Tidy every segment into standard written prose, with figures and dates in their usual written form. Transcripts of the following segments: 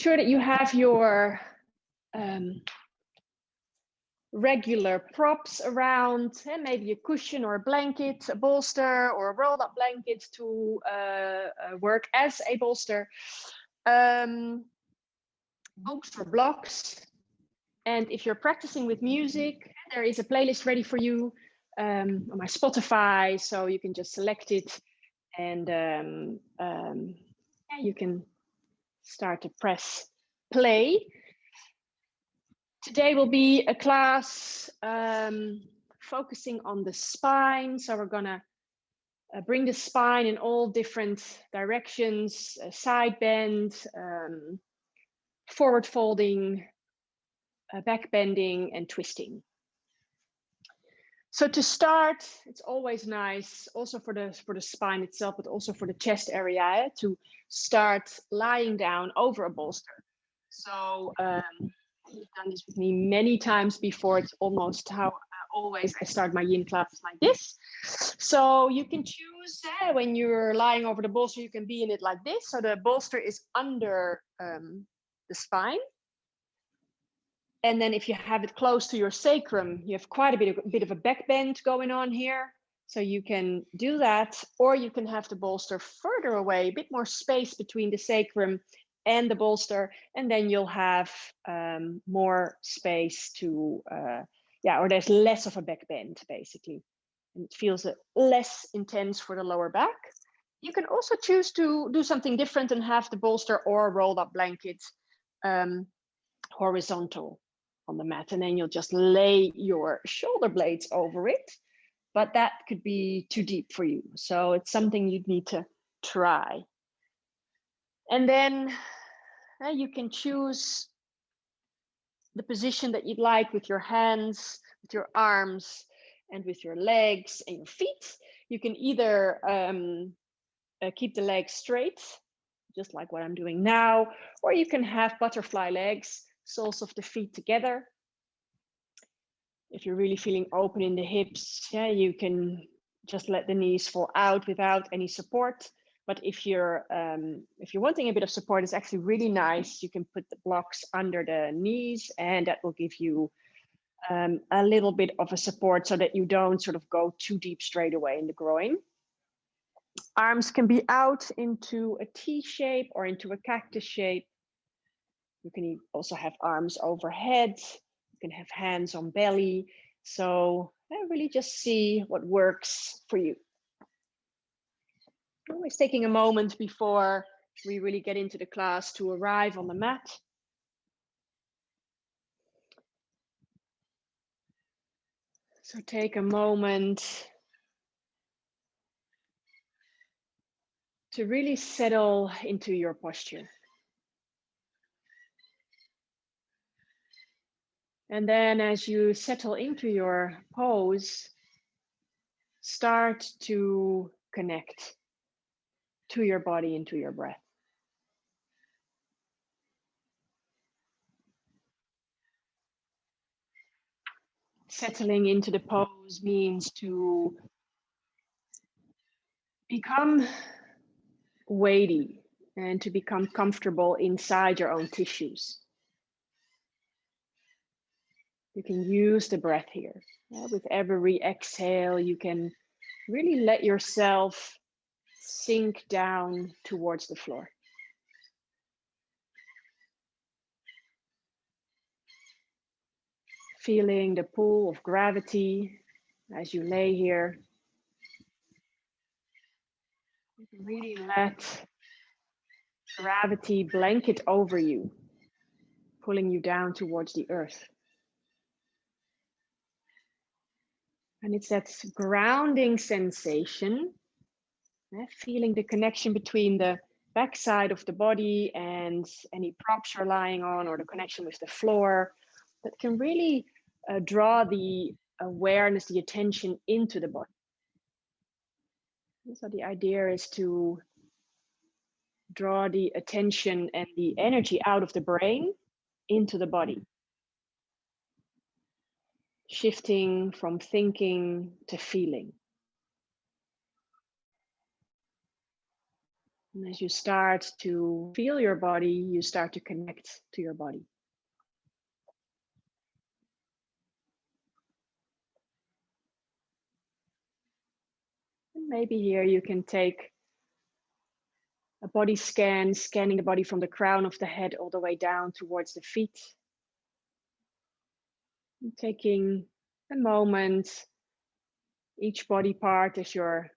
sure that you have your regular props around, maybe a cushion or a blanket, a bolster or a rolled up blanket to work as a bolster, books or blocks. And if you're practicing with music, there is a playlist ready for you on my Spotify, so you can just select it and you can start to press play. Today will be a class focusing on the spine. So we're gonna bring the spine in all different directions, side bend, forward folding, back bending, and twisting. So to start, it's always nice, also for the spine itself, but also for the chest area, to start lying down over a bolster. So you've done this with me many times before. It's almost how always I start my yin classes like this. So you can choose when you're lying over the bolster, you can be in it like this. So the bolster is under the spine. And then if you have it close to your sacrum, you have quite a bit of a back bend going on here. So you can do that, or you can have the bolster further away, a bit more space between the sacrum and the bolster, and then you'll have more space to, or there's less of a back bend basically. And it feels less intense for the lower back. You can also choose to do something different and have the bolster or a rolled up blanket horizontal on the mat, and then you'll just lay your shoulder blades over it. But that could be too deep for you. So it's something you'd need to try. And then you can choose the position that you'd like with your hands, with your arms, and with your legs and your feet. You can either keep the legs straight, just like what I'm doing now, or you can have butterfly legs, soles of the feet together. If you're really feeling open in the hips, you can just let the knees fall out without any support. But if you're wanting a bit of support, it's actually really nice. You can put the blocks under the knees, and that will give you a little bit of a support so that you don't sort of go too deep straight away in the groin. Arms can be out into a T shape or into a cactus shape. You can also have arms overhead. You can have hands on belly. So really just see what works for you. Always taking a moment before we really get into the class to arrive on the mat. So take a moment to really settle into your posture. And then as you settle into your pose, start to connect to your body and to your breath. Settling into the pose means to become weighty and to become comfortable inside your own tissues. You can use the breath here. With every exhale, you can really let yourself sink down towards the floor. Feeling the pull of gravity as you lay here. You can really let gravity blanket over you, pulling you down towards the earth. And it's that grounding sensation, feeling the connection between the backside of the body and any props you're lying on, or the connection with the floor, that can really draw the awareness, the attention into the body. And so the idea is to draw the attention and the energy out of the brain into the body. Shifting from thinking to feeling. And as you start to feel your body, you start to connect to your body. And maybe here you can take a body scan, scanning the body from the crown of the head all the way down towards the feet. And taking a moment, each body part as you're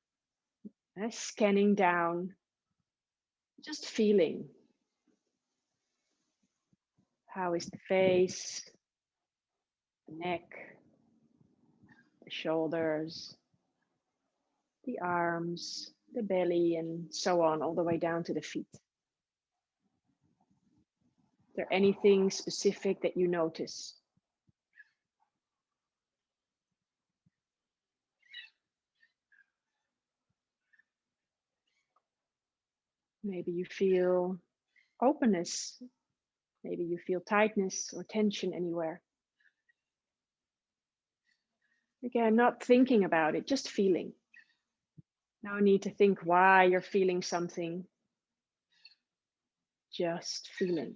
scanning down, just feeling. How is the face, the neck, the shoulders, the arms, the belly, and so on, all the way down to the feet? Is there anything specific that you notice? Maybe you feel openness. Maybe you feel tightness or tension anywhere. Again, not thinking about it, just feeling. No need to think why you're feeling something. Just feeling.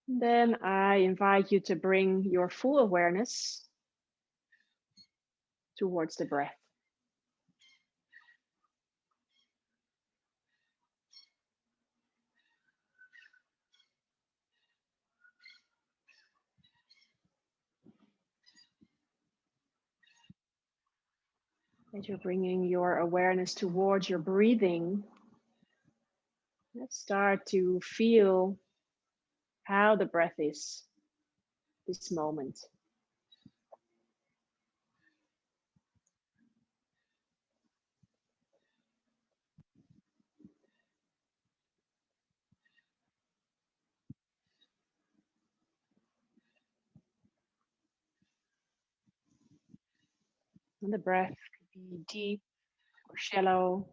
Then I invite you to bring your full awareness towards the breath. As you're bringing your awareness towards your breathing, let's start to feel how the breath is this moment. And the breath could be deep or shallow.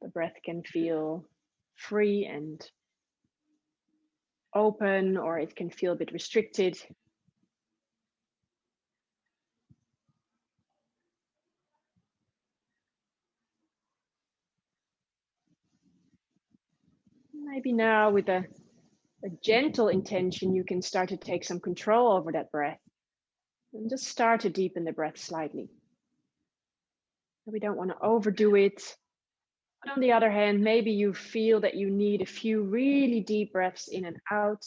The breath can feel free and open, or it can feel a bit restricted. Maybe now with a gentle intention, you can start to take some control over that breath and just start to deepen the breath slightly. We don't want to overdo it. But on the other hand, maybe you feel that you need a few really deep breaths in and out,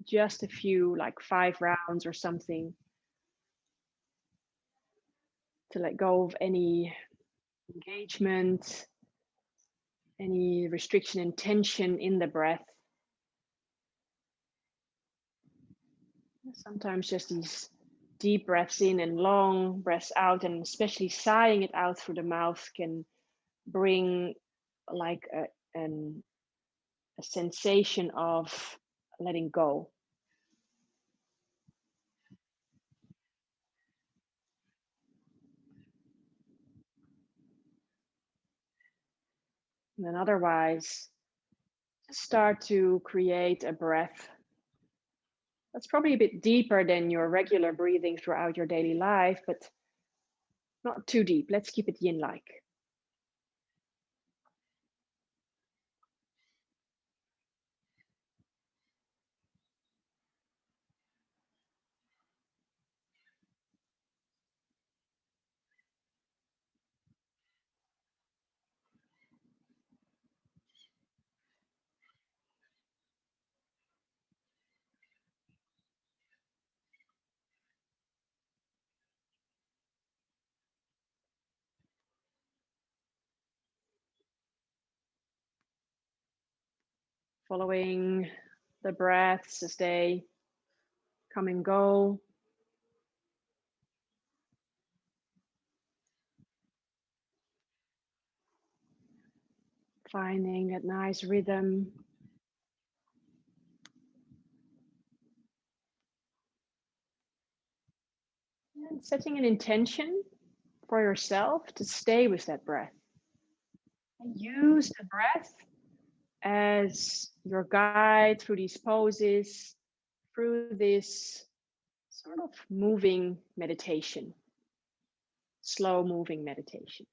just a few, like 5 rounds or something, to let go of any engagement, any restriction and tension in the breath. Sometimes just these deep breaths in and long breaths out, and especially sighing it out through the mouth, can bring like a sensation of letting go. And then otherwise, just start to create a breath that's probably a bit deeper than your regular breathing throughout your daily life, but not too deep. Let's keep it yin-like. Following the breaths as they come and go. Finding that nice rhythm. And setting an intention for yourself to stay with that breath. And use the breath as your guide through these poses, through this sort of moving meditation, slow moving meditation.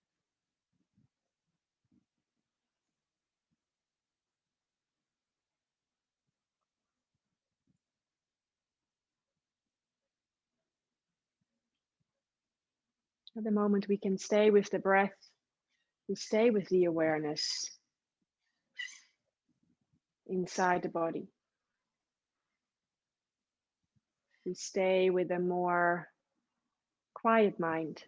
At the moment we can stay with the breath, we stay with the awareness inside the body. We stay with a more quiet mind.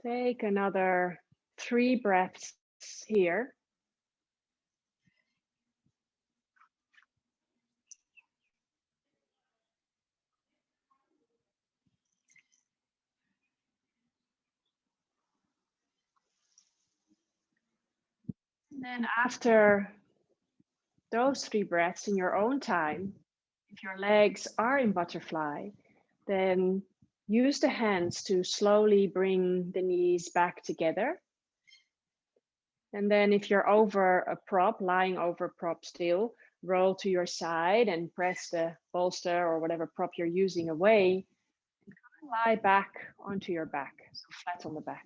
Take another 3 breaths here. And then after those 3 breaths in your own time, if your legs are in butterfly, then use the hands to slowly bring the knees back together. And then if you're over a prop, lying over a prop still, roll to your side and press the bolster or whatever prop you're using away. And lie back onto your back, so flat on the back.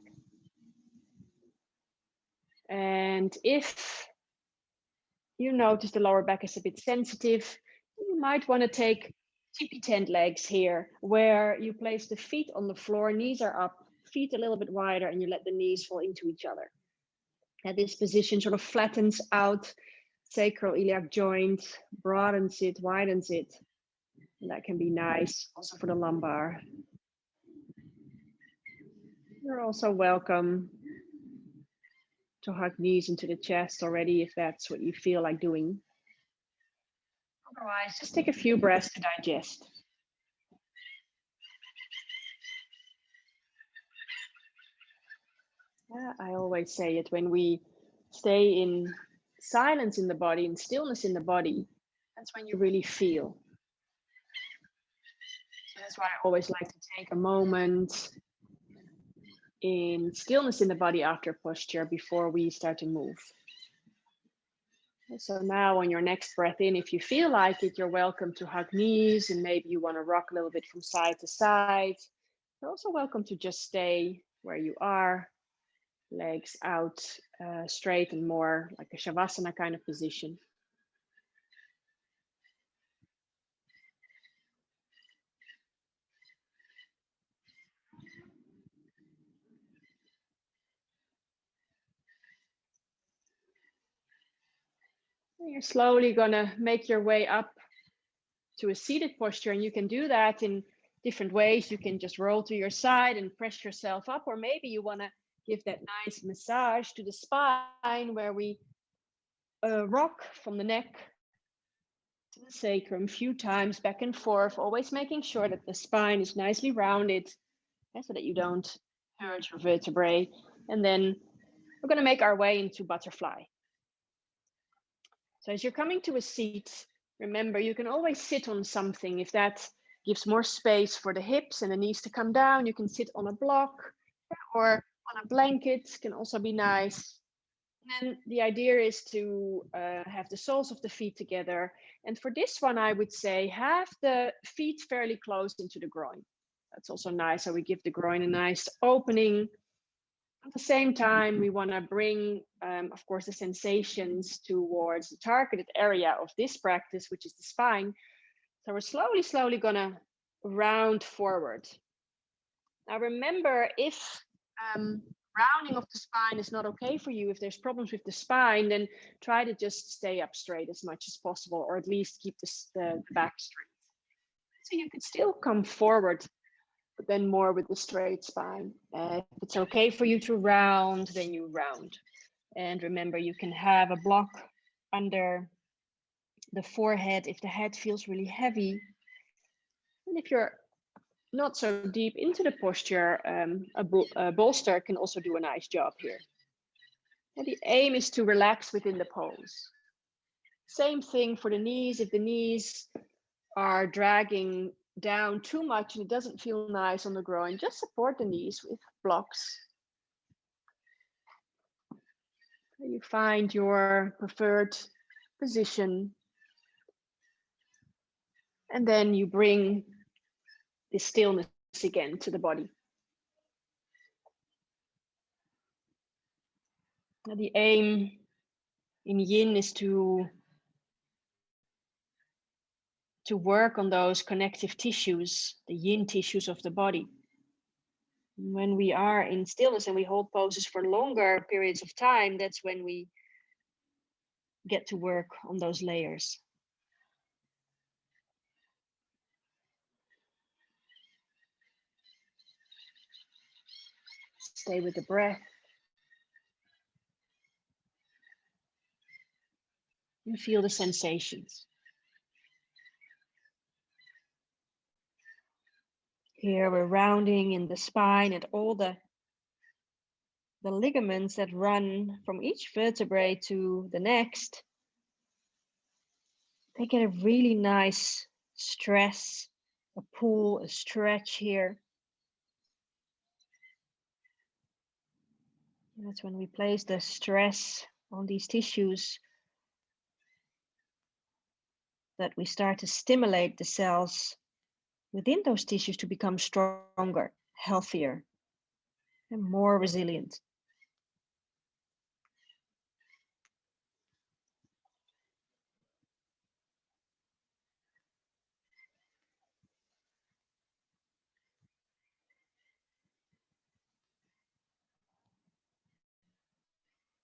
And if you notice the lower back is a bit sensitive, you might want to take tippy tent legs here, where you place the feet on the floor, knees are up, feet a little bit wider, and you let the knees fall into each other. And this position sort of flattens out sacroiliac joint, broadens it, widens it. And that can be nice also for the lumbar. You're also welcome to hug knees into the chest already if that's what you feel like doing. Otherwise, just take a few breaths to digest. Yeah, I always say it, when we stay in silence in the body, in stillness in the body, that's when you really feel. So that's why I always like to take a moment in stillness in the body after posture before we start to move. So now on your next breath in, if you feel like it, you're welcome to hug knees, and maybe you want to rock a little bit from side to side. You're also welcome to just stay where you are, legs out straight and more like a shavasana kind of position. You're slowly gonna make your way up to a seated posture, and you can do that in different ways. You can just roll to your side and press yourself up, or maybe you want to give that nice massage to the spine, where we rock from the neck to the sacrum a few times back and forth, always making sure that the spine is nicely rounded, so that you don't hurt your vertebrae. And then we're going to make our way into butterfly. So as you're coming to a seat, remember, you can always sit on something if that gives more space for the hips and the knees to come down. You can sit on a block or on a blanket, can also be nice. And then the idea is to have the soles of the feet together. And for this one, I would say have the feet fairly close into the groin. That's also nice. So we give the groin a nice opening. At the same time, we want to bring, of course, the sensations towards the targeted area of this practice, which is the spine. So we're slowly going to round forward. Now remember, if rounding of the spine is not okay for you, if there's problems with the spine, then try to just stay up straight as much as possible, or at least keep the back straight. So you could still come forward, but then more with the straight spine. If it's okay for you to round, then you round. And remember, you can have a block under the forehead if the head feels really heavy. And if you're not so deep into the posture, a bolster can also do a nice job here. And the aim is to relax within the pose. Same thing for the knees. If the knees are dragging down too much and it doesn't feel nice on the groin, just support the knees with blocks. You find your preferred position, and then you bring the stillness again to the body. Now, the aim in Yin is to work on those connective tissues, the Yin tissues of the body. When we are in stillness and we hold poses for longer periods of time, that's when we get to work on those layers. Stay with the breath. And feel the sensations. Here we're rounding in the spine and all the ligaments that run from each vertebrae to the next. They get a really nice stress, a pull, a stretch here. And that's when we place the stress on these tissues that we start to stimulate the cells within those tissues to become stronger, healthier, and more resilient.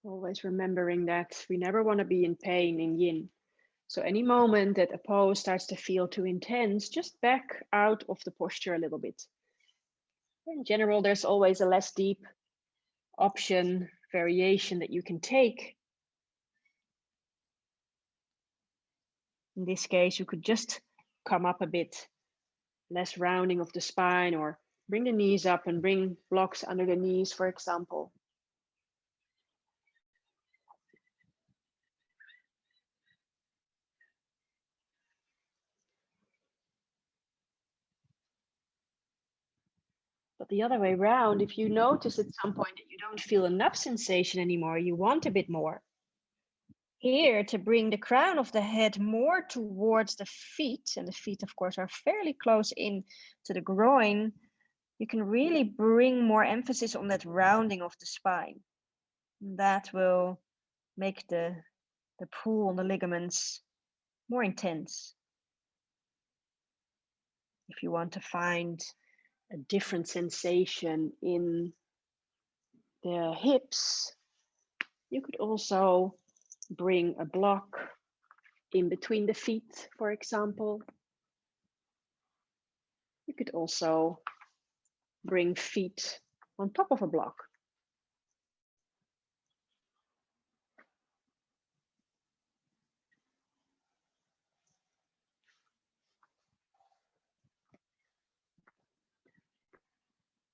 Always remembering that we never want to be in pain in Yin. So any moment that a pose starts to feel too intense, just back out of the posture a little bit. In general, there's always a less deep option, variation that you can take. In this case, you could just come up a bit, less rounding of the spine, or bring the knees up and bring blocks under the knees, for example. But the other way around, if you notice at some point that you don't feel enough sensation anymore, you want a bit more. Here, to bring the crown of the head more towards the feet, and the feet, of course, are fairly close in to the groin, you can really bring more emphasis on that rounding of the spine. That will make the pull on the ligaments more intense. If you want to find a different sensation in the hips, you could also bring a block in between the feet, for example. You could also bring feet on top of a block.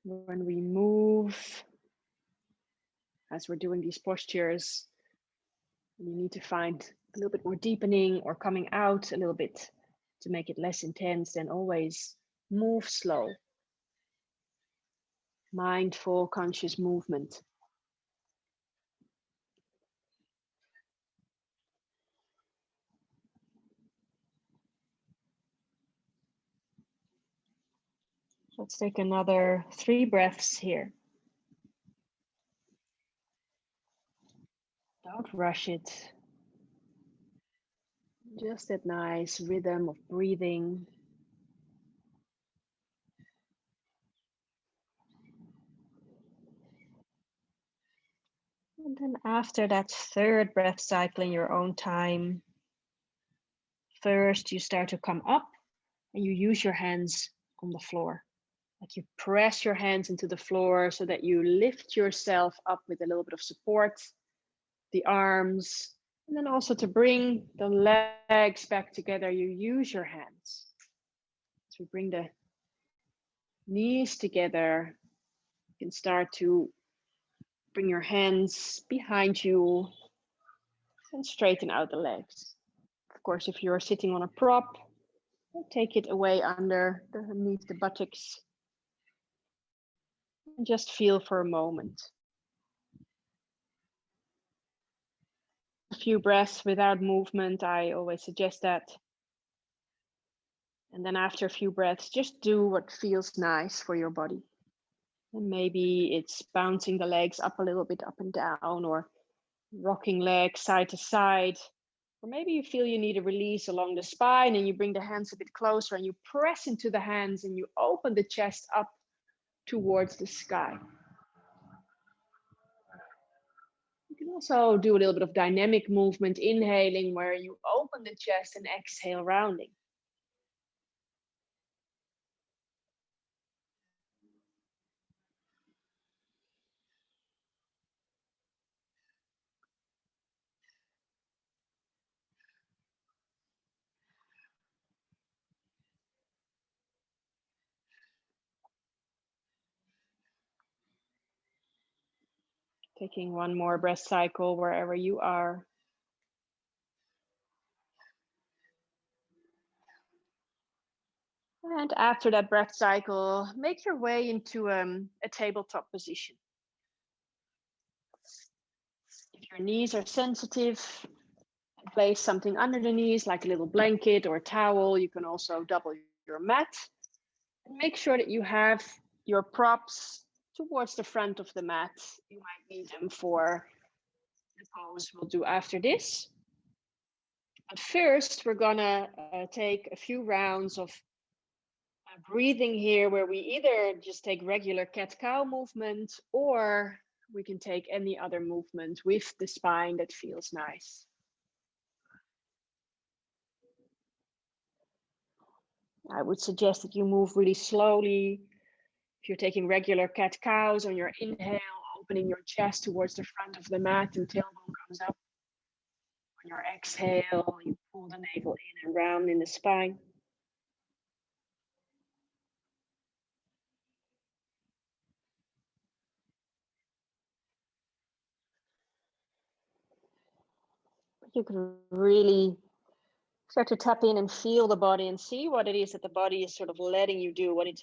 When we move, as we're doing these postures, you need to find a little bit more deepening or coming out a little bit to make it less intense, then always move slow. Mindful, conscious movement. Let's take another 3 breaths here. Don't rush it. Just that nice rhythm of breathing. And then after that 3rd breath cycle in your own time, first you start to come up and you use your hands on the floor. Like you press your hands into the floor so that you lift yourself up with a little bit of support, the arms, and then also to bring the legs back together, you use your hands. So bring the knees together. You can start to bring your hands behind you and straighten out the legs. course, if you're sitting on a prop, take it away underneath the buttocks. And just feel for a moment. A few breaths without movement, I always suggest that. And then after a few breaths, just do what feels nice for your body. And maybe it's bouncing the legs up a little bit up and down, or rocking legs side to side. Or maybe you feel you need a release along the spine and you bring the hands a bit closer and you press into the hands and you open the chest up towards the sky. You can also do a little bit of dynamic movement, inhaling where you open the chest and exhale, rounding. Taking one more breath cycle wherever you are. And after that breath cycle, make your way into a tabletop position. If your knees are sensitive, place something under the knees, like a little blanket or a towel. You can also double your mat. And make sure that you have your props towards the front of the mat. You might need them for the pose we'll do after this. But first, we're gonna take a few rounds of breathing here, where we either just take regular cat-cow movement, or we can take any other movement with the spine that feels nice. I would suggest that you move really slowly. If you're taking regular cat-cows, on your inhale, opening your chest towards the front of the mat and tailbone comes up. On your exhale, you pull the navel in and round in the spine. You can really start to tap in and feel the body and see what it is that the body is sort of letting you do, what it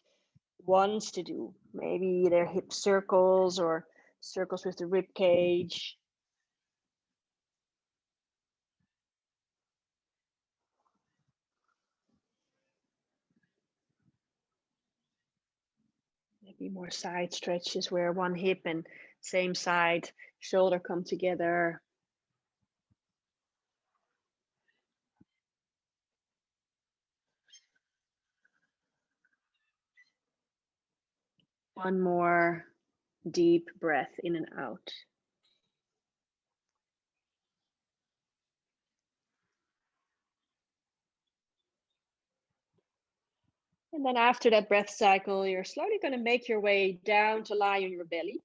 wants to do. Maybe they're hip circles or circles with the rib cage. Maybe more side stretches where one hip and same side shoulder come together. One more deep breath in and out. And then after that breath cycle, you're slowly going to make your way down to lie on your belly.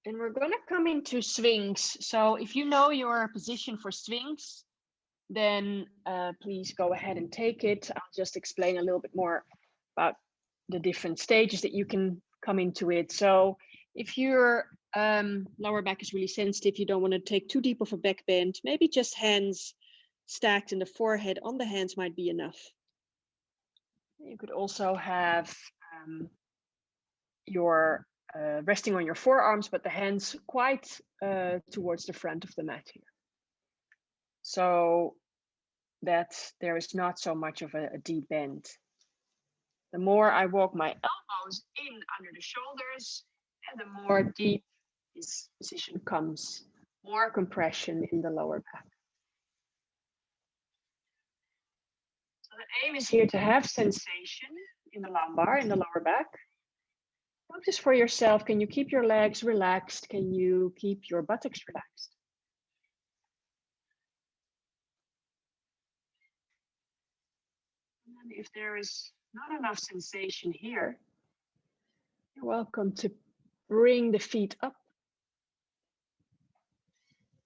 And we're going to come into swings. So if you know your position for swings, then please go ahead and take it. I'll just explain a little bit more about the different stages that you can come into it. So if your lower back is really sensitive, you don't want to take too deep of a back bend, maybe just hands stacked in the forehead on the hands might be enough. You could also have your resting on your forearms, but the hands quite towards the front of the mat here. So that there is not so much of a deep bend. The more I walk my elbows in under the shoulders, and the more deep this position comes, more compression in the lower back. So the aim is here to have sensation in the lumbar, in the lower back. Notice for yourself, can you keep your legs relaxed? Can you keep your buttocks relaxed? And if there is not enough sensation here, you're welcome to bring the feet up.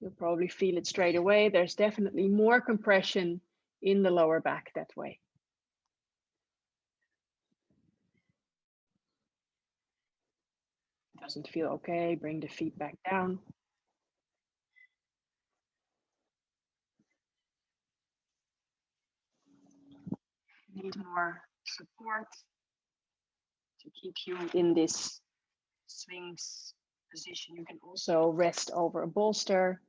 You'll probably feel it straight away. There's definitely more compression in the lower back that way. Doesn't feel okay, bring the feet back down. need more support to keep you in this Sphinx position, you can also rest over a bolster,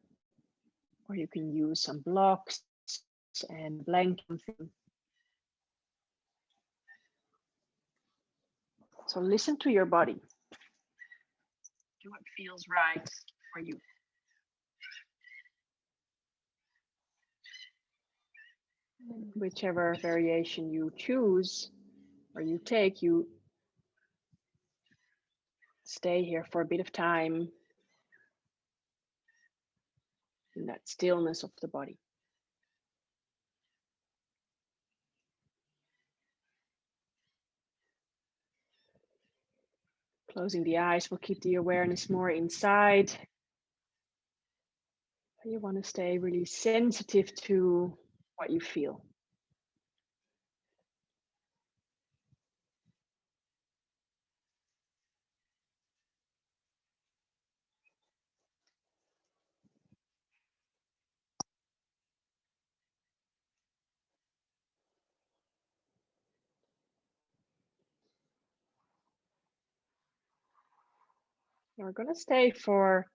or you can use some blocks and blanket something. So listen to your body. Do what feels right for you. Whichever variation you choose or you take, you stay here for a bit of time in that stillness of the body. Closing the eyes will keep the awareness more inside. You want to stay really sensitive to what you feel. We're going to stay for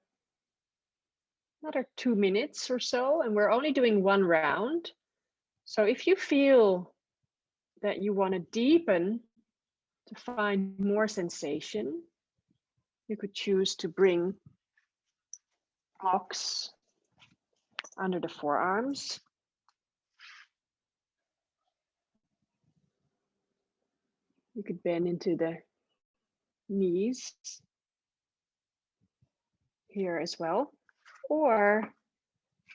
another 2 minutes or so, and we're only doing one round. So if you feel that you want to deepen to find more sensation, you could choose to bring blocks under the forearms. You could bend into the knees here as well. Or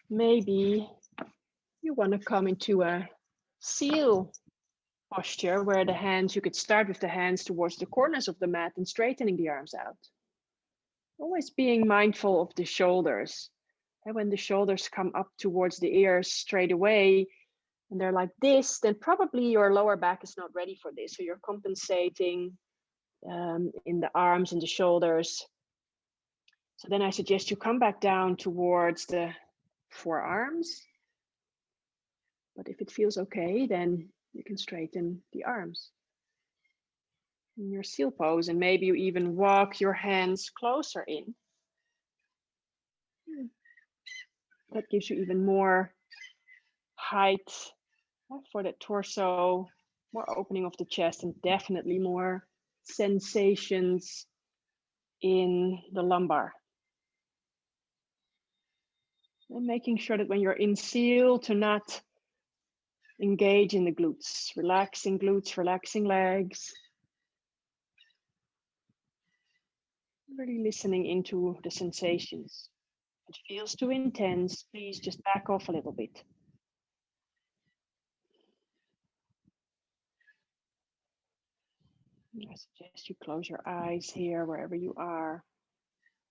maybe you want to come into a seal posture where the hands, you could start with the hands towards the corners of the mat and straightening the arms out. Always being mindful of the shoulders. And when the shoulders come up towards the ears straight away, and they're like this, then probably your lower back is not ready for this. So you're compensating in the arms and the shoulders. So then I suggest you come back down towards the forearms. But if it feels okay, then you can straighten the arms in your seal pose, and maybe you even walk your hands closer in. That gives you even more height for the torso, more opening of the chest, and definitely more sensations in the lumbar. And making sure that when you're in seal to not engage in the glutes, relaxing legs. Really listening into the sensations. If it feels too intense, please just back off a little bit. I suggest you close your eyes here, wherever you are,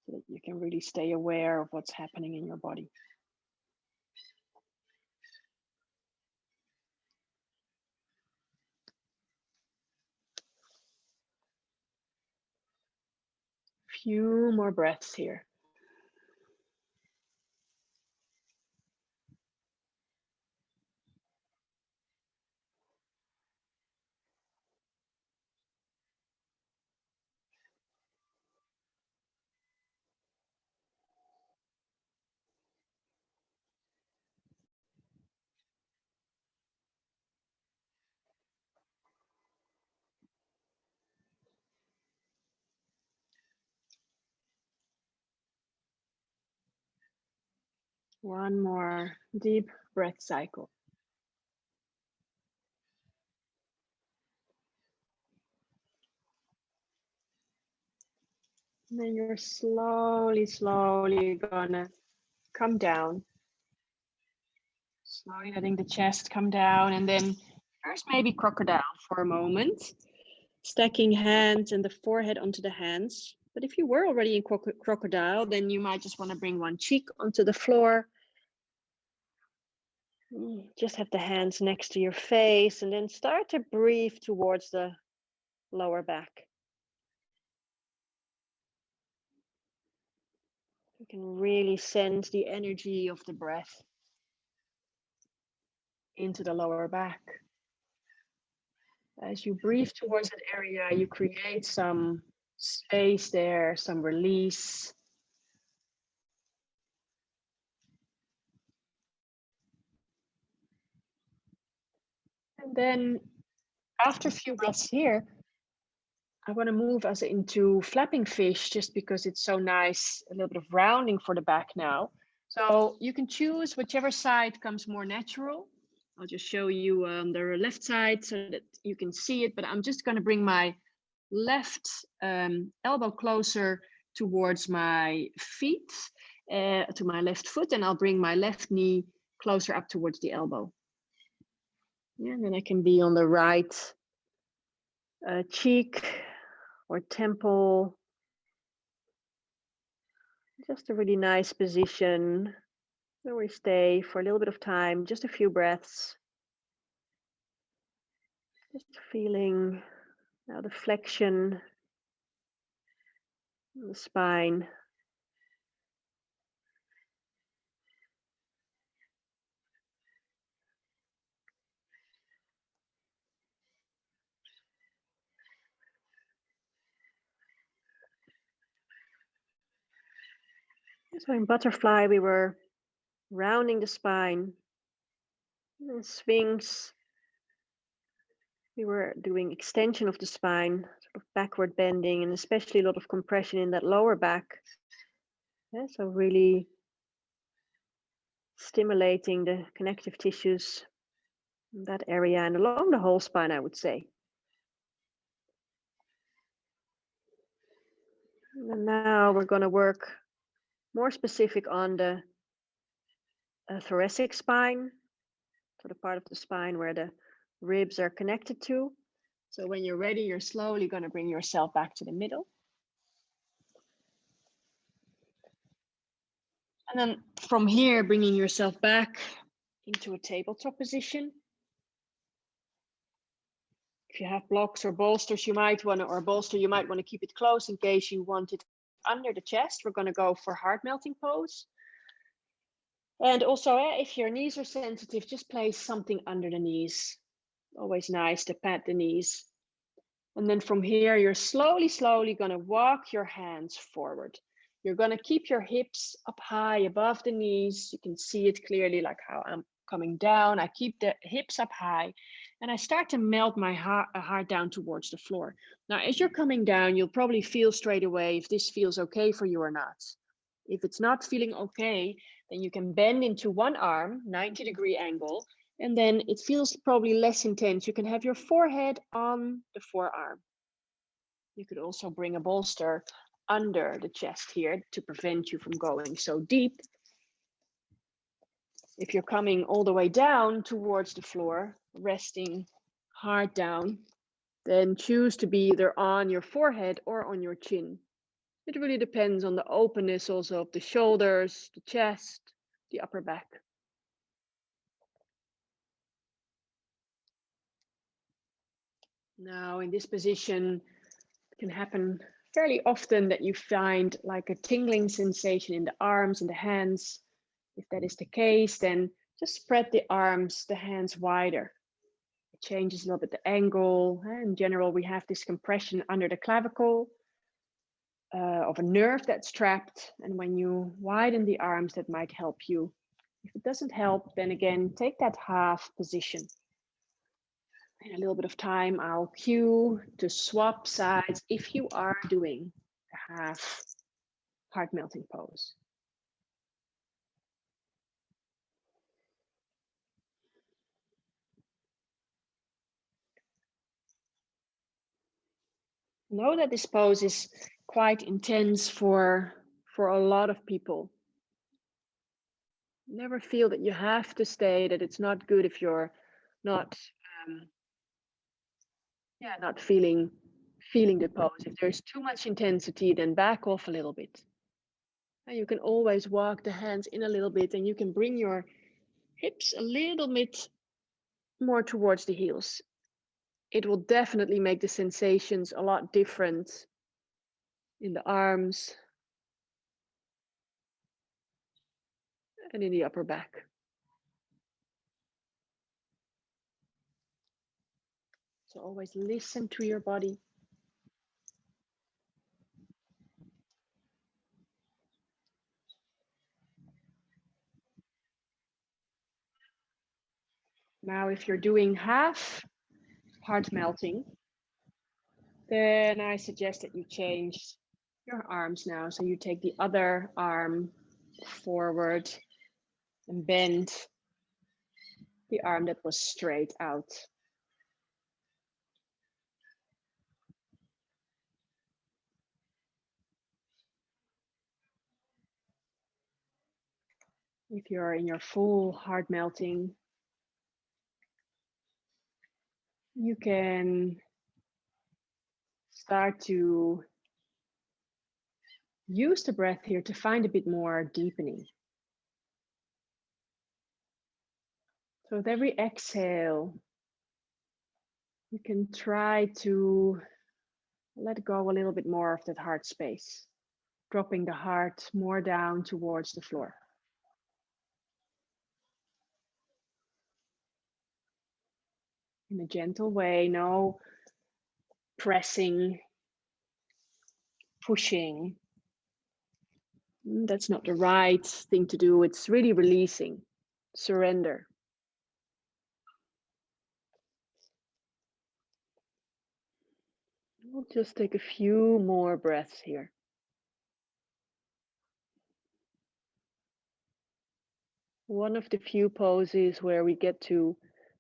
so that you can really stay aware of what's happening in your body. Few more breaths here. One more deep breath cycle. And then you're slowly gonna come down. Slowly letting the chest come down, and then first maybe crocodile for a moment. Stacking hands and the forehead onto the hands. But if you were already in crocodile, then you might just want to bring one cheek onto the floor. Just have the hands next to your face, and then start to breathe towards the lower back. You can really sense the energy of the breath into the lower back. As you breathe towards that area, you create some space there, some release. And then after a few breaths here, I want to move us into flapping fish just because it's so nice, a little bit of rounding for the back now. So you can choose whichever side comes more natural. I'll just show you the left side so that you can see it, but I'm just going to bring my left elbow closer towards my feet, to my left foot, and I'll bring my left knee closer up towards the elbow. Yeah, and then I can be on the right cheek or temple. Just a really nice position where we stay for a little bit of time, just a few breaths. Just feeling now the flexion in the spine. So in butterfly, we were rounding the spine. In Sphinx, we were doing extension of the spine, sort of backward bending, and especially a lot of compression in that lower back. Yeah, so really stimulating the connective tissues in that area and along the whole spine, I would say. And now we're going to work more specific on the thoracic spine, so the part of the spine where the ribs are connected to. So when you're ready, you're slowly going to bring yourself back to the middle. And then from here, bringing yourself back into a tabletop position. If you have blocks or bolsters, you might want to, or bolster, you might want to keep it close in case you want it under the chest. We're going to go for heart melting pose. And also, if your knees are sensitive, just place something under the knees. Always nice to pat the knees. And then from here, you're slowly going to walk your hands forward. You're going to keep your hips up high above the knees. You can see it clearly, like how I'm coming down. I keep the hips up high and I start to melt my heart down towards the floor. Now, as you're coming down, you'll probably feel straight away if this feels okay for you or not. If it's not feeling okay, then you can bend into one arm, 90-degree angle, and then it feels probably less intense. You can have your forehead on the forearm. You could also bring a bolster under the chest here to prevent you from going so deep. If you're coming all the way down towards the floor, resting hard down, then choose to be either on your forehead or on your chin. It really depends on the openness also of the shoulders, the chest, the upper back. Now in this position, it can happen fairly often that you find like a tingling sensation in the arms and the hands. If that is the case, then just spread the arms, the hands wider. It changes a little bit the angle. In general, we have this compression under the clavicle of a nerve that's trapped. And when you widen the arms, that might help you. If it doesn't help, then again, take that half position. In a little bit of time, I'll cue to swap sides if you are doing a half heart melting pose. Know that this pose is quite intense for a lot of people. Never feel that you have to stay, that it's not good if you're not not feeling the pose. If there's too much intensity, then back off a little bit. And you can always walk the hands in a little bit, and you can bring your hips a little bit more towards the heels. It will definitely make the sensations a lot different in the arms and in the upper back. So always listen to your body. Now, if you're doing half heart melting, then I suggest that you change your arms now. So you take the other arm forward and bend the arm that was straight out. If you're in your full heart melting, you can start to use the breath here to find a bit more deepening. So with every exhale, you can try to let go a little bit more of that heart space, dropping the heart more down towards the floor. In a gentle way, no pressing, pushing. That's not the right thing to do. It's really releasing, surrender. We'll just take a few more breaths here. One of the few poses where we get to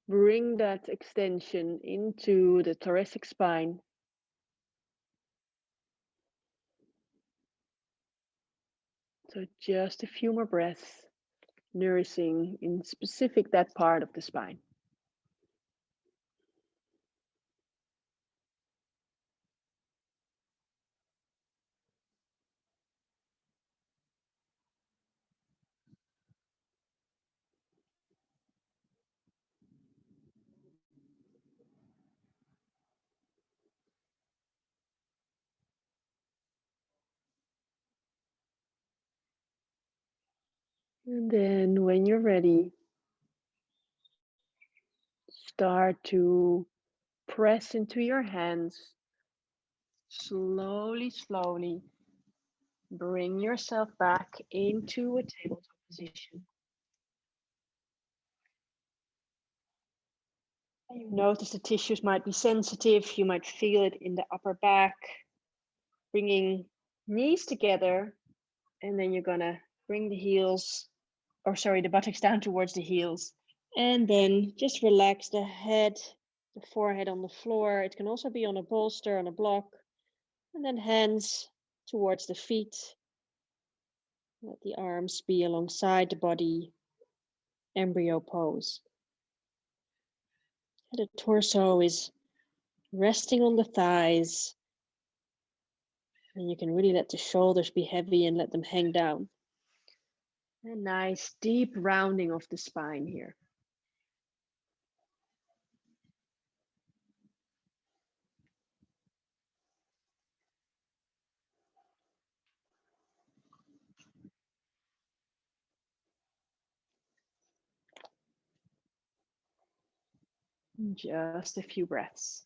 bring that extension into the thoracic spine. So just a few more breaths, nourishing in specific that part of the spine. And then when you're ready, start to press into your hands. Slowly, slowly bring yourself back into a tabletop position. You notice the tissues might be sensitive. You might feel it in the upper back. Bringing knees together, and then you're gonna bring the buttocks down towards the heels. And then just relax the head, the forehead on the floor. It can also be on a bolster, on a block. And then hands towards the feet. Let the arms be alongside the body, embryo pose. The torso is resting on the thighs. And you can really let the shoulders be heavy and let them hang down. A nice deep rounding of the spine here. Just a few breaths.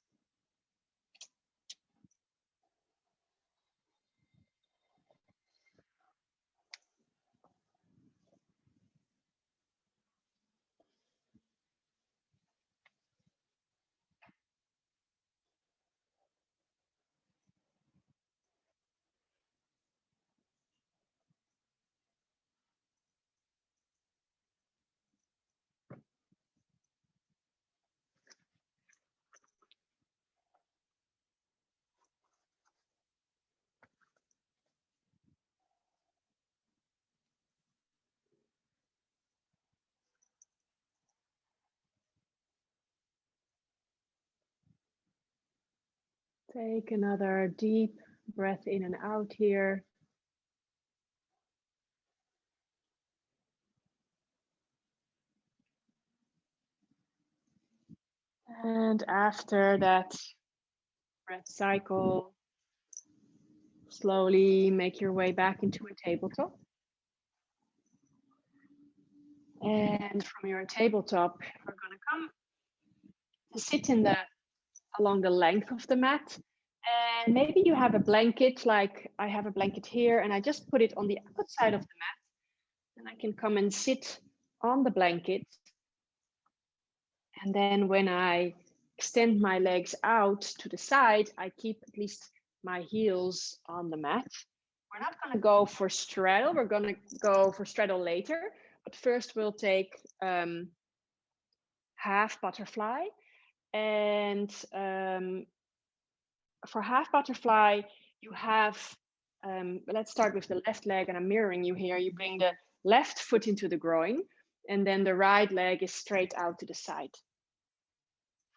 Take another deep breath in and out here. And after that breath cycle, slowly make your way back into a tabletop. And from your tabletop, we're going to come to sit in the along the length of the mat. And maybe you have a blanket, like I have a blanket here, and I just put it on the outside of the mat. And I can come and sit on the blanket. And then when I extend my legs out to the side, I keep at least my heels on the mat. We're not going to go for straddle. We're going to go for straddle later. But first we'll take half butterfly. And for half butterfly, you have, let's start with the left leg, and I'm mirroring you here. You bring the left foot into the groin, and then the right leg is straight out to the side.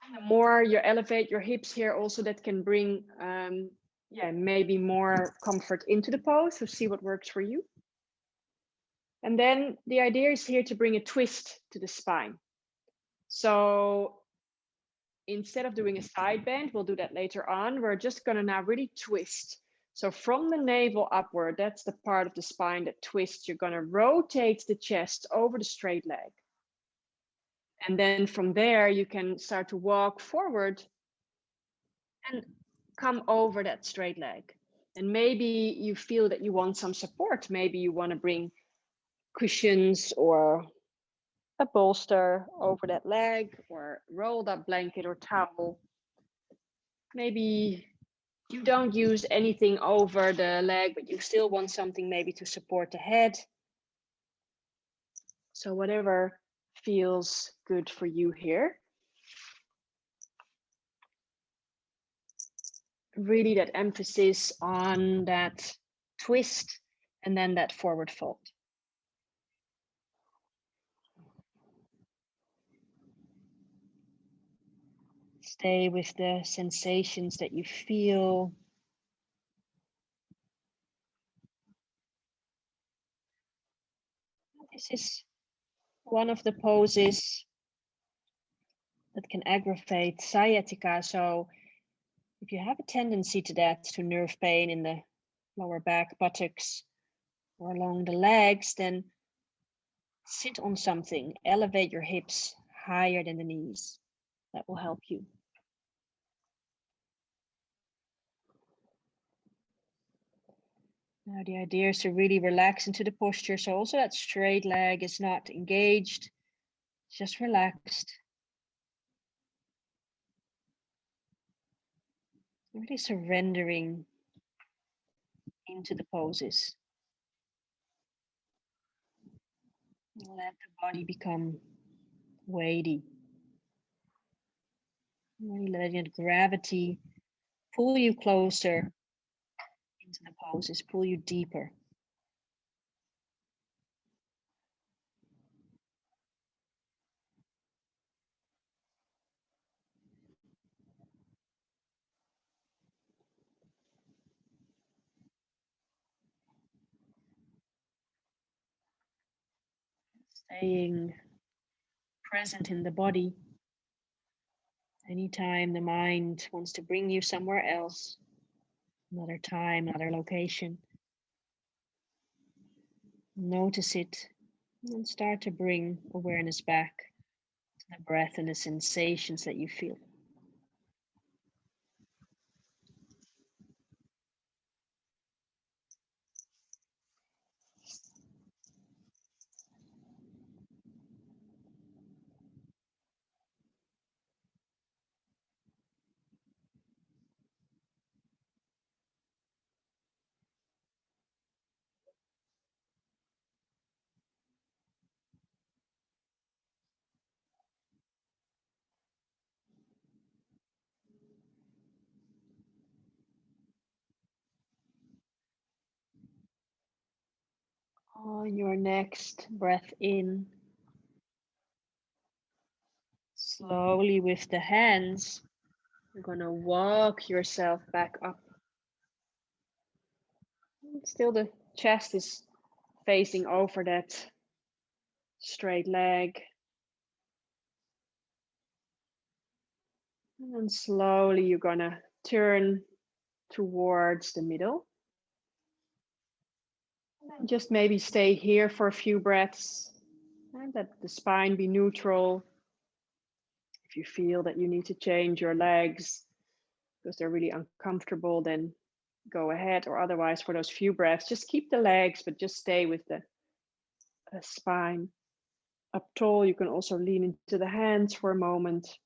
And the more you elevate your hips here, also that can bring, maybe more comfort into the pose. So see what works for you. And then the idea is here to bring a twist to the spine. So instead of doing a side bend, we'll do that later on. We're just going to now really twist. So from the navel upward, that's the part of the spine that twists. You're going to rotate the chest over the straight leg. And then from there, you can start to walk forward and come over that straight leg. And maybe you feel that you want some support. Maybe you want to bring cushions or a bolster over that leg, or rolled up blanket or towel. Maybe you don't use anything over the leg, but you still want something maybe to support the head. So whatever feels good for you here. Really that emphasis on that twist and then that forward fold. Stay with the sensations that you feel. This is one of the poses that can aggravate sciatica. So if you have a tendency to that, to nerve pain in the lower back, buttocks, or along the legs, then sit on something. Elevate your hips higher than the knees. That will help you. Now the idea is to really relax into the posture. So also that straight leg is not engaged, just relaxed. Really surrendering into the poses. Let the body become weighty. Really letting gravity pull you closer into the poses, pull you deeper. Staying present in the body. Anytime the mind wants to bring you somewhere else, another time, another location, notice it and start to bring awareness back to the breath and the sensations that you feel. On your next breath in, slowly with the hands, you're going to walk yourself back up. Still the chest is facing over that straight leg. And then slowly you're going to turn towards the middle. And just maybe stay here for a few breaths and let the spine be neutral. If you feel that you need to change your legs because they're really uncomfortable, then go ahead. Or otherwise, for those few breaths, just keep the legs, but just stay with the spine up tall. You can also lean into the hands for a moment.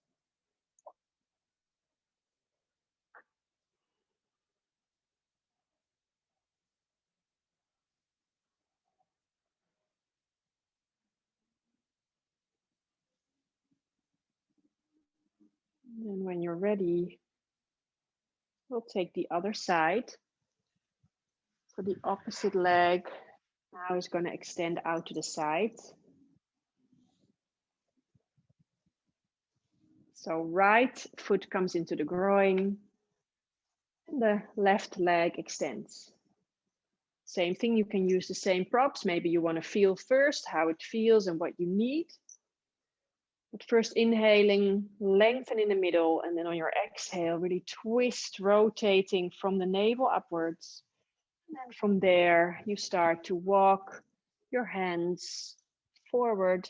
And when you're ready, we'll take the other side. So the opposite leg now is going to extend out to the side. So right foot comes into the groin and the left leg extends. Same thing, you can use the same props. Maybe you want to feel first how it feels and what you need. But first inhaling, lengthen in the middle, and then on your exhale, really twist, rotating from the navel upwards. And then from there, you start to walk your hands forward,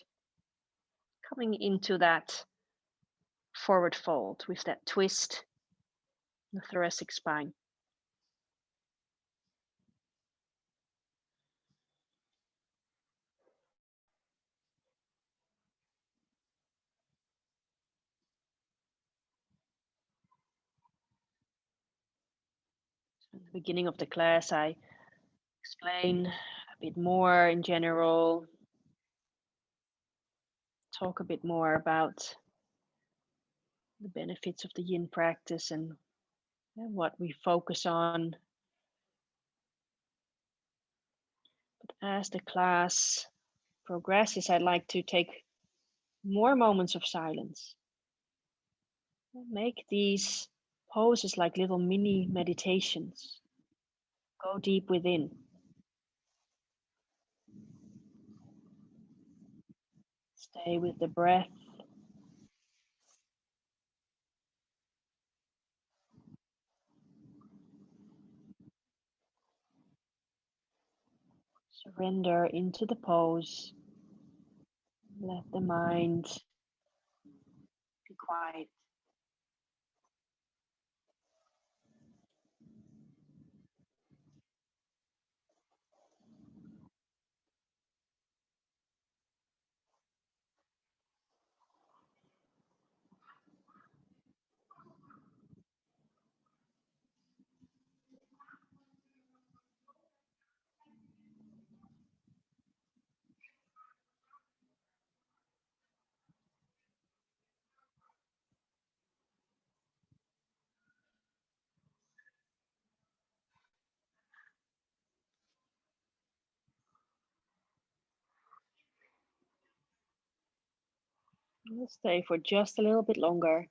coming into that forward fold with that twist in the thoracic spine. So at the beginning of the class, I explain a bit more in general, talk a bit more about the benefits of the Yin practice and what we focus on. But as the class progresses, I'd like to take more moments of silence. Make these poses like little mini meditations. Go deep within. Stay with the breath. Surrender into the pose. Let the mind be quiet. We'll stay for just a little bit longer.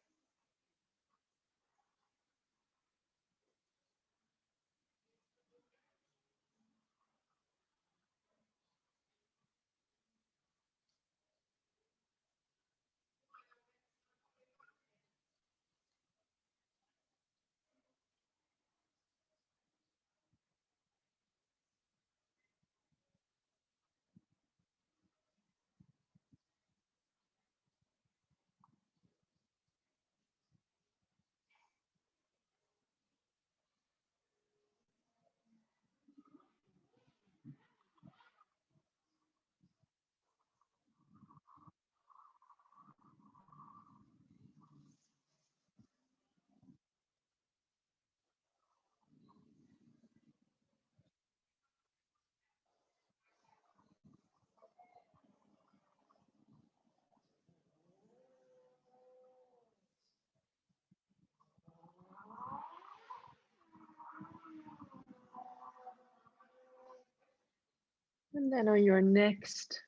And then on your next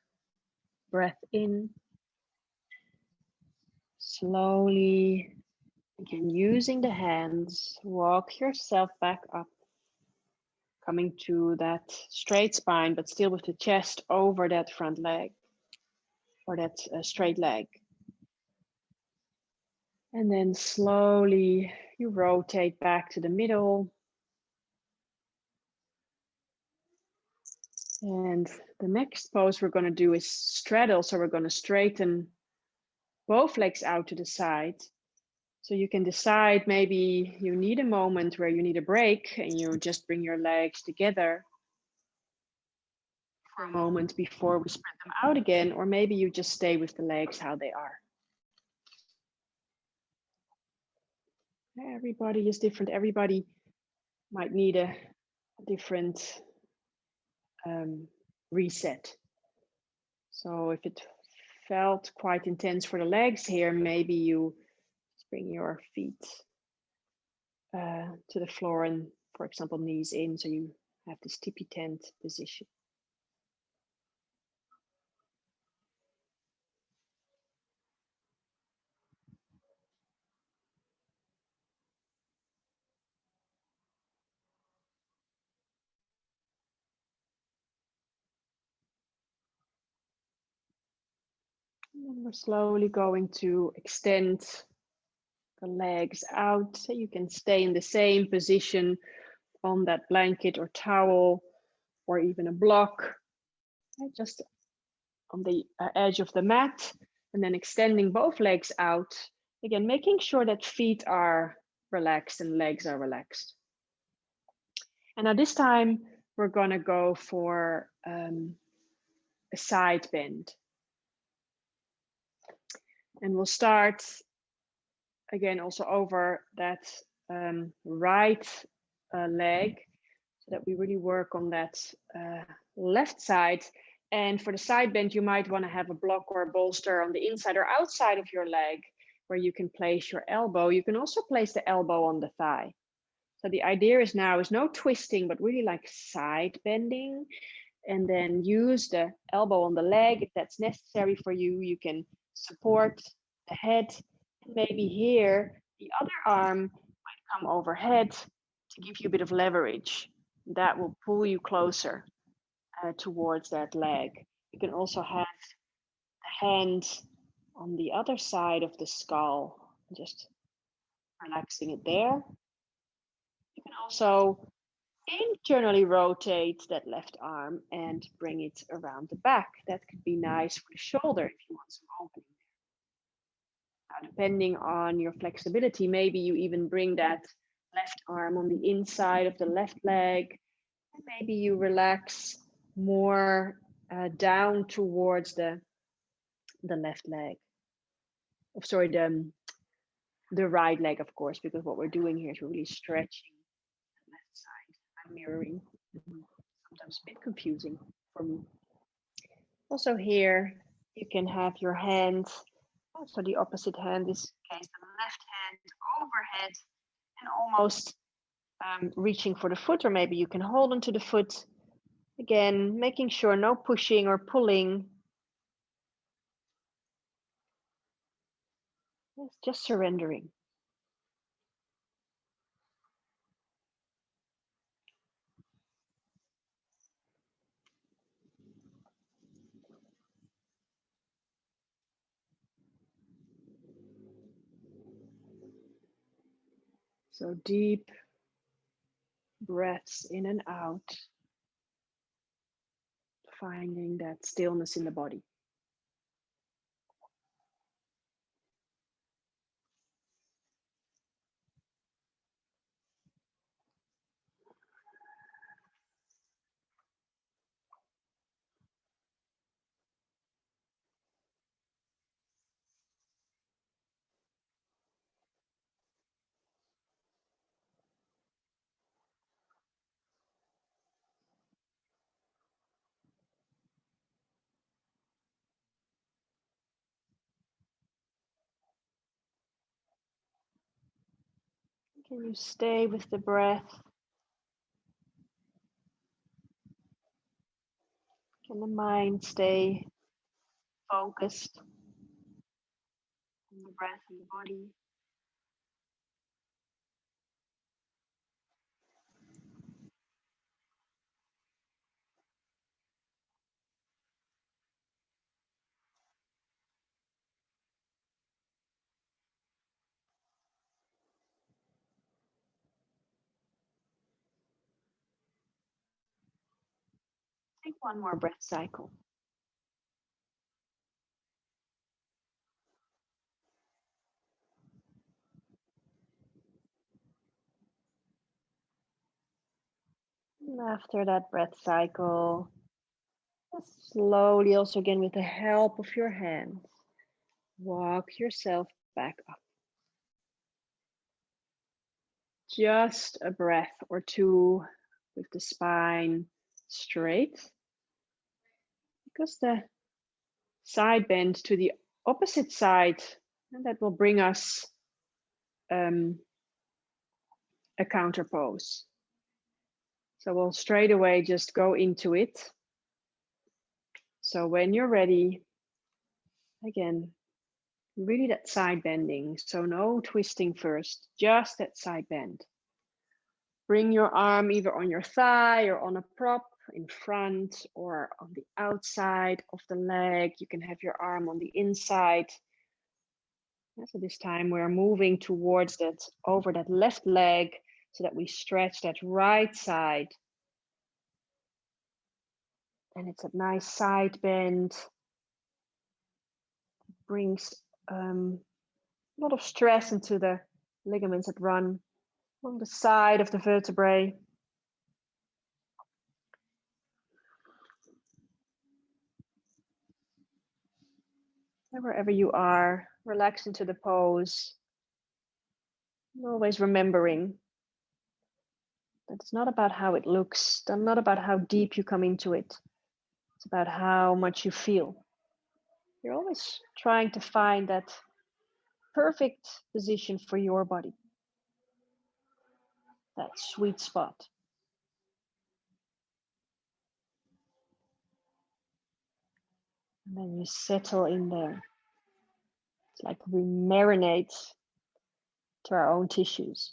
breath in, slowly, again using the hands, walk yourself back up, coming to that straight spine, but still with the chest over that front leg or that straight leg. And then slowly you rotate back to the middle. And the next pose we're going to do is straddle. So we're going to straighten both legs out to the side. So you can decide, maybe you need a moment where you need a break and you just bring your legs together for a moment before we spread them out again, or maybe you just stay with the legs how they are. Everybody is different. Everybody might need a different reset. So if it felt quite intense for the legs here, maybe you bring your feet to the floor and, for example, knees in, so you have this tippy tent position. And then we're slowly going to extend the legs out, so you can stay in the same position on that blanket or towel or even a block, just on the edge of the mat, and then extending both legs out. Again, making sure that feet are relaxed and legs are relaxed. And now this time we're gonna go for a side bend. And we'll start again also over that right leg, so that we really work on that left side. And for the side bend, you might want to have a block or a bolster on the inside or outside of your leg where you can place your elbow. You can also place the elbow on the thigh. So the idea is now is no twisting, but really like side bending. And then use the elbow on the leg if that's necessary for you. You can support the head. Maybe here, the other arm might come overhead to give you a bit of leverage. That will pull you closer towards that leg. You can also have the hand on the other side of the skull, just relaxing it there. You can also internally rotate that left arm and bring it around the back. That could be nice for the shoulder if you want some opening there. Now, depending on your flexibility, maybe you even bring that left arm on the inside of the left leg, and maybe you relax more down towards the left leg. Oh, sorry, the right leg, of course, because what we're doing here is we're really stretching the left side. I'm mirroring. Sometimes a bit confusing for me. Also here, you can have your hand, so the opposite hand, this case, the left hand overhead and almost reaching for the foot, or maybe you can hold onto the foot. Again, making sure no pushing or pulling. It's just surrendering. So deep breaths in and out, finding that stillness in the body. Can you stay with the breath? Can the mind stay focused on the breath and the body? Take one more breath cycle. And after that breath cycle, slowly, also again with the help of your hands, walk yourself back up. Just a breath or two with the spine straight, because the side bend to the opposite side, and that will bring us a counter pose. So we'll straight away just go into it. So when you're ready, again, really that side bending. So no twisting first, just that side bend. Bring your arm either on your thigh or on a prop in front or on the outside of the leg. You can have your arm on the inside. So this time we're moving towards that, over that left leg, so that we stretch that right side. And it's a nice side bend. Brings a lot of stress into the ligaments that run along the side of the vertebrae. And wherever you are, relax into the pose. And always remembering that it's not about how it looks, not about how deep you come into it. It's about how much you feel. You're always trying to find that perfect position for your body, that sweet spot. And then you settle in there. It's like we marinate to our own tissues.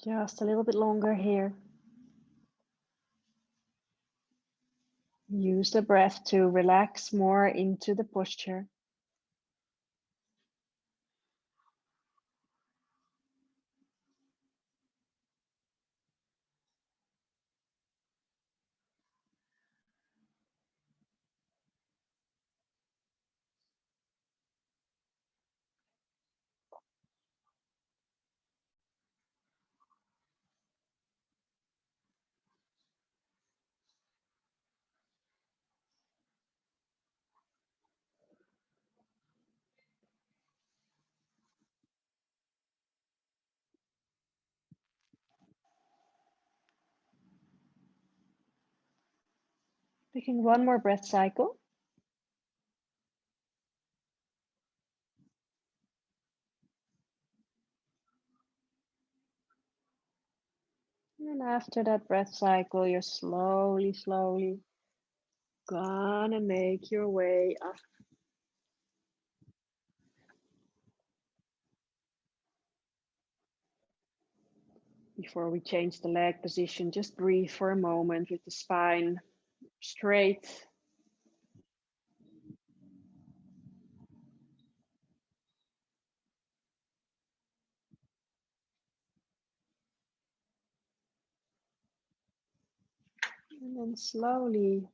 Just a little bit longer here. Use the breath to relax more into the posture. Taking one more breath cycle. And after that breath cycle, you're slowly gonna make your way up. Before we change the leg position, just breathe for a moment with the spine straight. And then slowly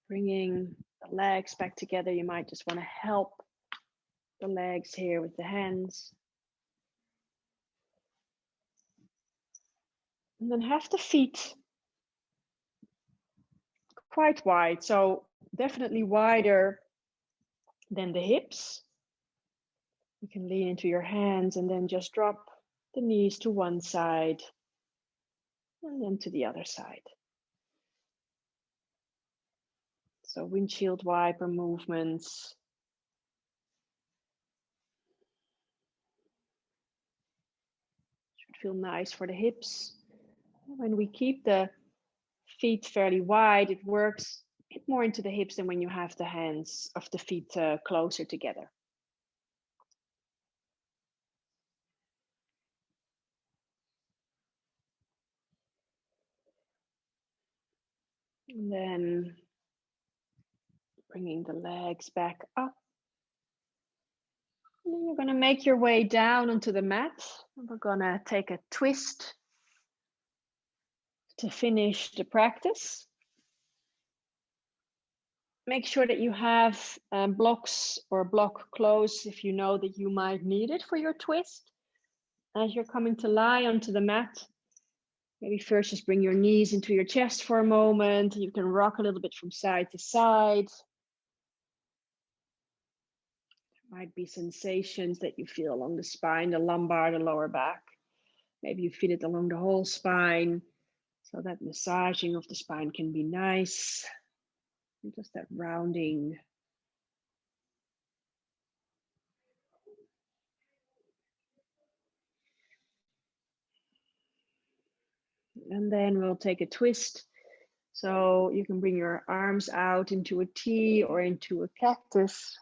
bringing the legs back together. You might just want to help the legs here with the hands. And then have the feet quite wide, so definitely wider than the hips. You can lean into your hands and then just drop the knees to one side and then to the other side. So windshield wiper movements. Should feel nice for the hips. When we keep the feet fairly wide, it works a bit more into the hips than when you have the hands of the feet closer together. And then bringing the legs back up. And then you're going to make your way down onto the mat. And we're going to take a twist to finish the practice. Make sure that you have blocks or block close if you know that you might need it for your twist. As you're coming to lie onto the mat, maybe first just bring your knees into your chest for a moment. You can rock a little bit from side to side. There might be sensations that you feel along the spine, the lumbar, the lower back. Maybe you feel it along the whole spine. So that massaging of the spine can be nice. And just that rounding. And then we'll take a twist. So you can bring your arms out into a T or into a cactus.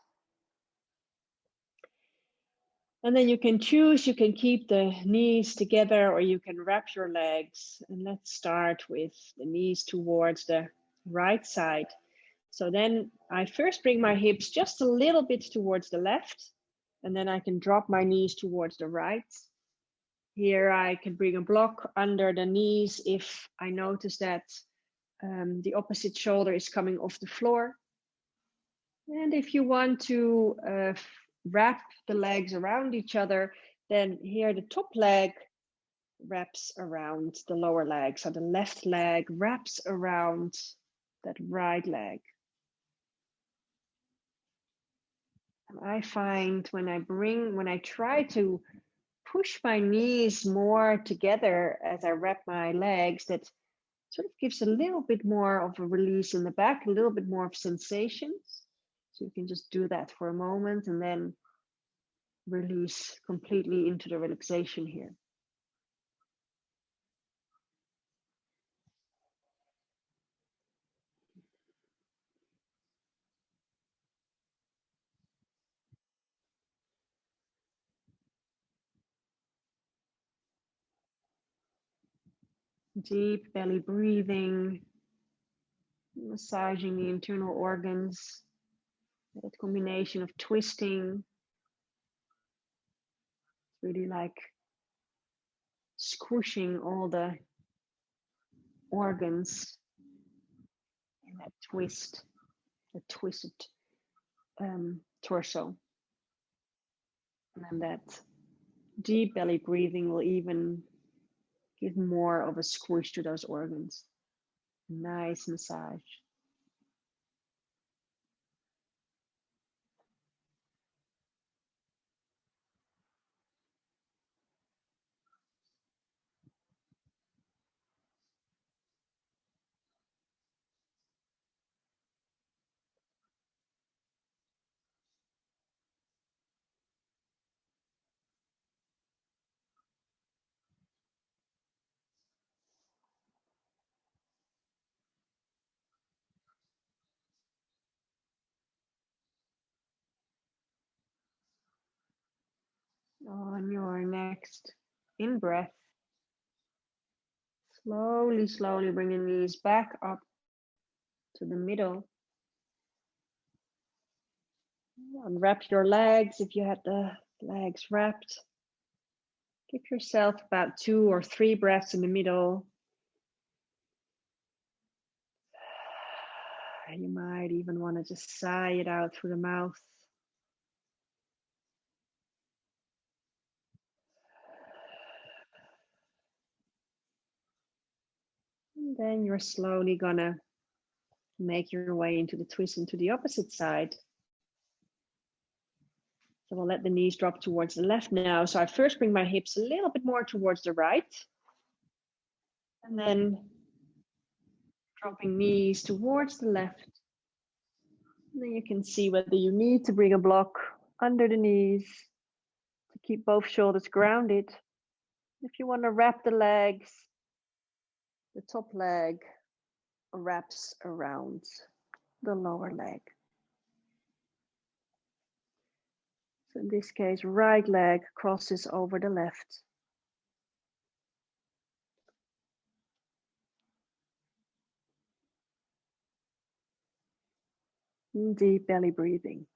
And then you can choose, you can keep the knees together or you can wrap your legs. And let's start with the knees towards the right side. So then I first bring my hips just a little bit towards the left, and then I can drop my knees towards the right. Here I can bring a block under the knees if I notice that the opposite shoulder is coming off the floor. And if you want to wrap the legs around each other, then here the top leg wraps around the lower leg. So the left leg wraps around that right leg. And I find when I try to push my knees more together as I wrap my legs, that sort of gives a little bit more of a release in the back, a little bit more of sensations. So you can just do that for a moment and then release completely into the relaxation here. Deep belly breathing, massaging the internal organs, that combination of twisting, really like squishing all the organs in that twist, the twisted torso. And then that deep belly breathing will even give more of a squish to those organs. Nice massage. On your next in-breath, slowly bring the knees back up to the middle. Unwrap your legs if you had the legs wrapped. Give yourself about 2 or 3 breaths in the middle. You might even want to just sigh it out through the mouth. Then you're slowly gonna make your way into the twist into the opposite side. So we'll let the knees drop towards the left now. So I first bring my hips a little bit more towards the right. And then dropping knees towards the left. And then you can see whether you need to bring a block under the knees to keep both shoulders grounded. If you want to wrap the legs, the top leg wraps around the lower leg. So in this case, right leg crosses over the left. Deep belly breathing.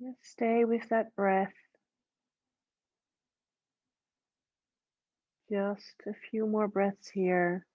Just stay with that breath. Just a few more breaths here.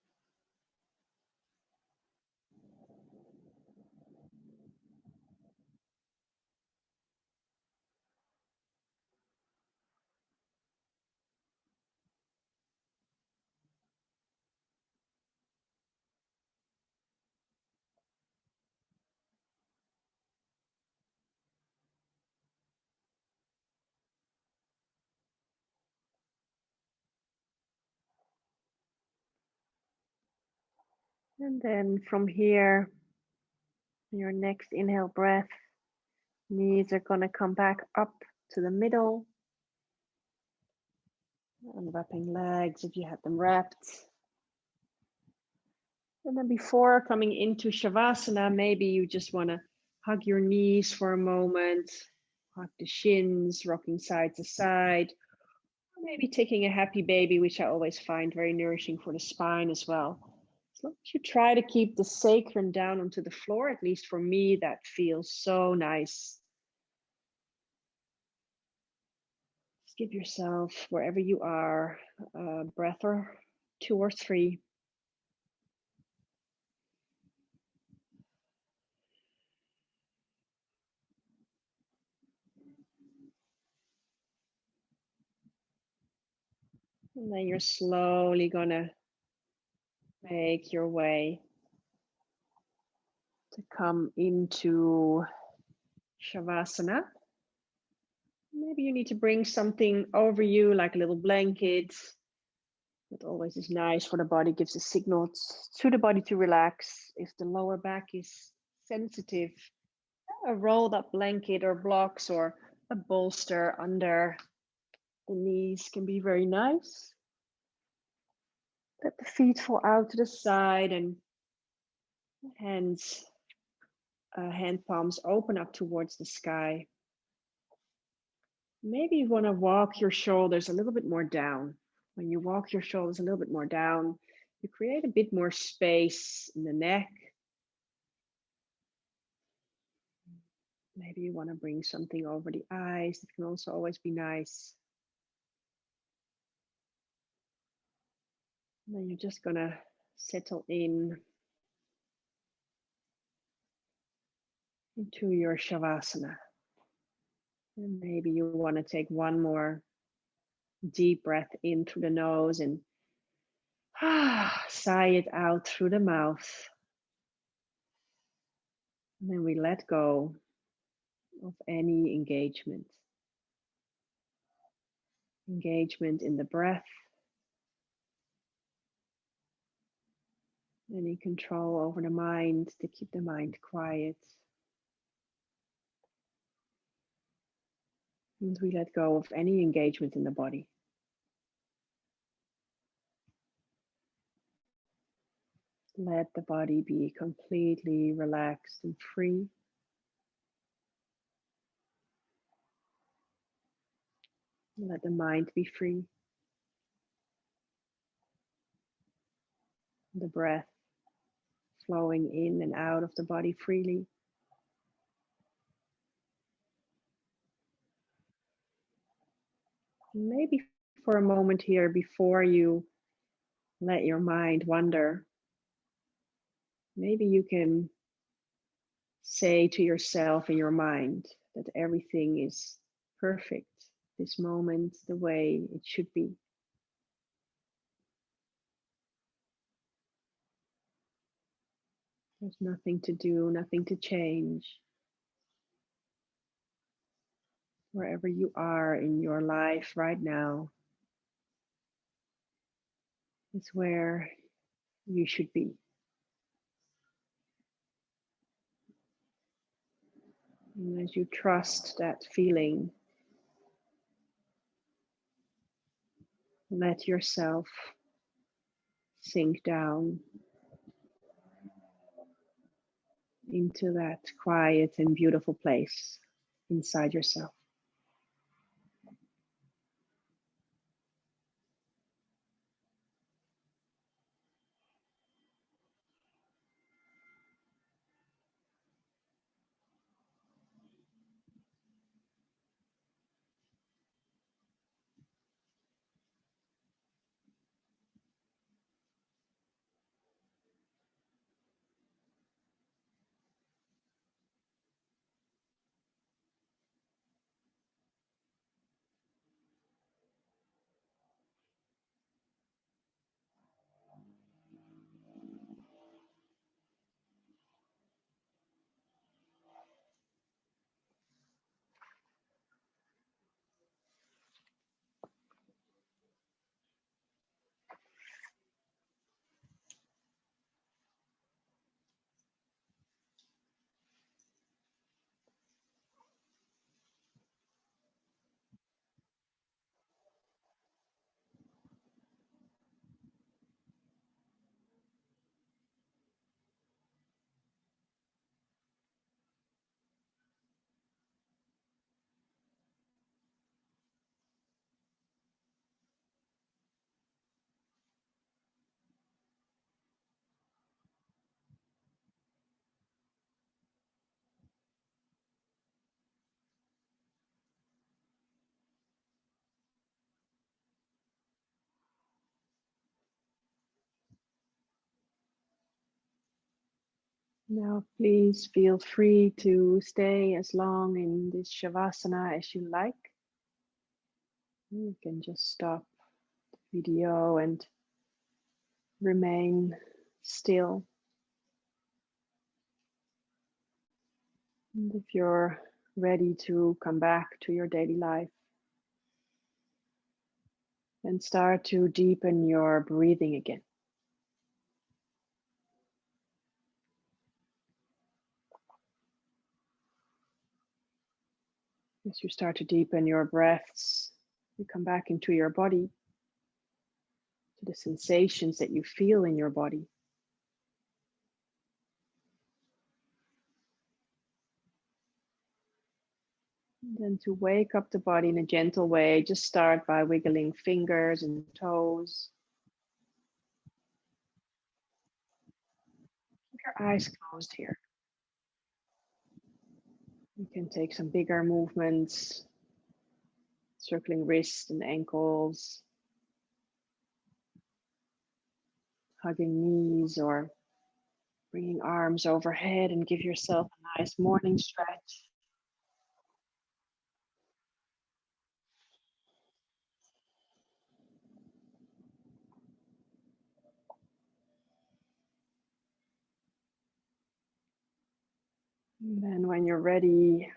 And then from here, your next inhale breath, knees are gonna come back up to the middle. Unwrapping legs if you had them wrapped. And then before coming into Shavasana, maybe you just wanna hug your knees for a moment, hug the shins, rocking side to side, or maybe taking a happy baby, which I always find very nourishing for the spine as well. As long as you try to keep the sacrum down onto the floor, at least for me, that feels so nice. Just give yourself, wherever you are, a breath or two or three. And then you're slowly gonna make your way to come into Shavasana. Maybe you need to bring something over you, like a little blanket. It always is nice for the body, gives a signal to the body to relax. If the lower back is sensitive, a rolled up blanket or blocks or a bolster under the knees can be very nice. Let the feet fall out to the side and hands, hand palms open up towards the sky. Maybe you want to walk your shoulders a little bit more down. When you walk your shoulders a little bit more down, you create a bit more space in the neck. Maybe you want to bring something over the eyes. It can also always be nice. And then you're just going to settle in. into your Shavasana. And maybe you want to take one more deep breath in through the nose and sigh it out through the mouth. And then we let go of any engagement. Engagement in the breath, any control over the mind to keep the mind quiet. And we let go of any engagement in the body. Let the body be completely relaxed and free. Let the mind be free. The breath flowing in and out of the body freely. Maybe for a moment here, before you let your mind wander, maybe you can say to yourself in your mind that everything is perfect, this moment, the way it should be. There's nothing to do, nothing to change. Wherever you are in your life right now is where you should be. And as you trust that feeling, let yourself sink down into that quiet and beautiful place inside yourself. Now, please feel free to stay as long in this Shavasana as you like. You can just stop the video and remain still. And if you're ready to come back to your daily life, then start to deepen your breathing again. As you start to deepen your breaths, you come back into your body, to the sensations that you feel in your body. And then to wake up the body in a gentle way, just start by wiggling fingers and toes. Keep your eyes closed here. You can take some bigger movements, circling wrists and ankles, hugging knees, or Bringing arms overhead and give yourself a nice morning stretch. And then when you're ready,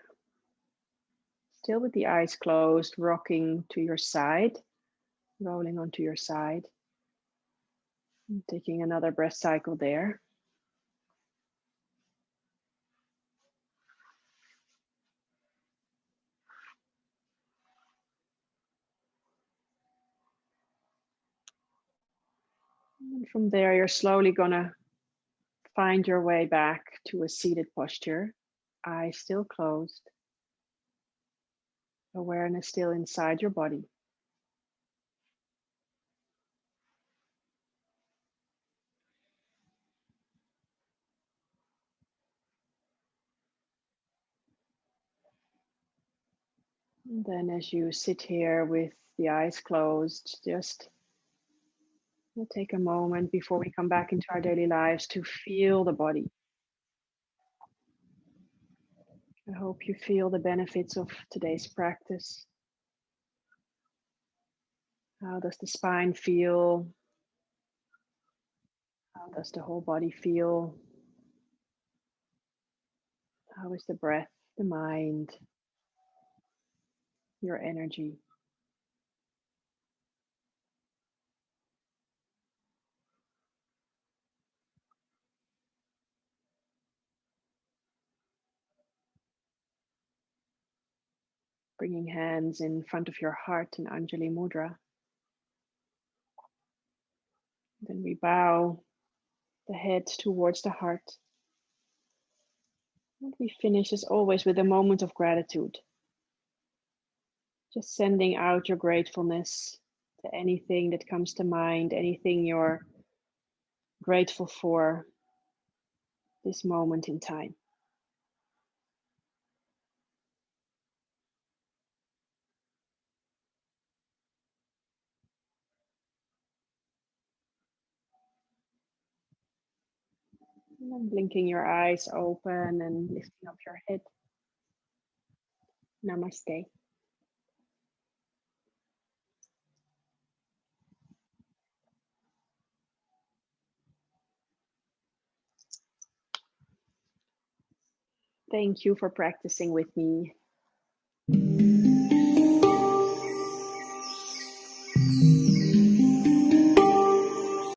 still with the eyes closed, rocking to your side, rolling onto your side. And taking another breath cycle there. And from there, you're slowly gonna find your way back to a seated posture, eyes still closed, awareness still inside your body. And then as you sit here with the eyes closed, just take a moment before we come back into our daily lives to feel the body. I hope you feel the benefits of today's practice. How does the spine feel? How does the whole body feel? How is the breath, the mind, your energy? Bringing hands in front of your heart in Anjali Mudra. Then we bow the head towards the heart. And we finish as always with a moment of gratitude. Just sending out your gratefulness to anything that comes to mind, anything you're grateful for this moment in time. And then blinking your eyes open and lifting up your head. Namaste. Thank you for practicing with me.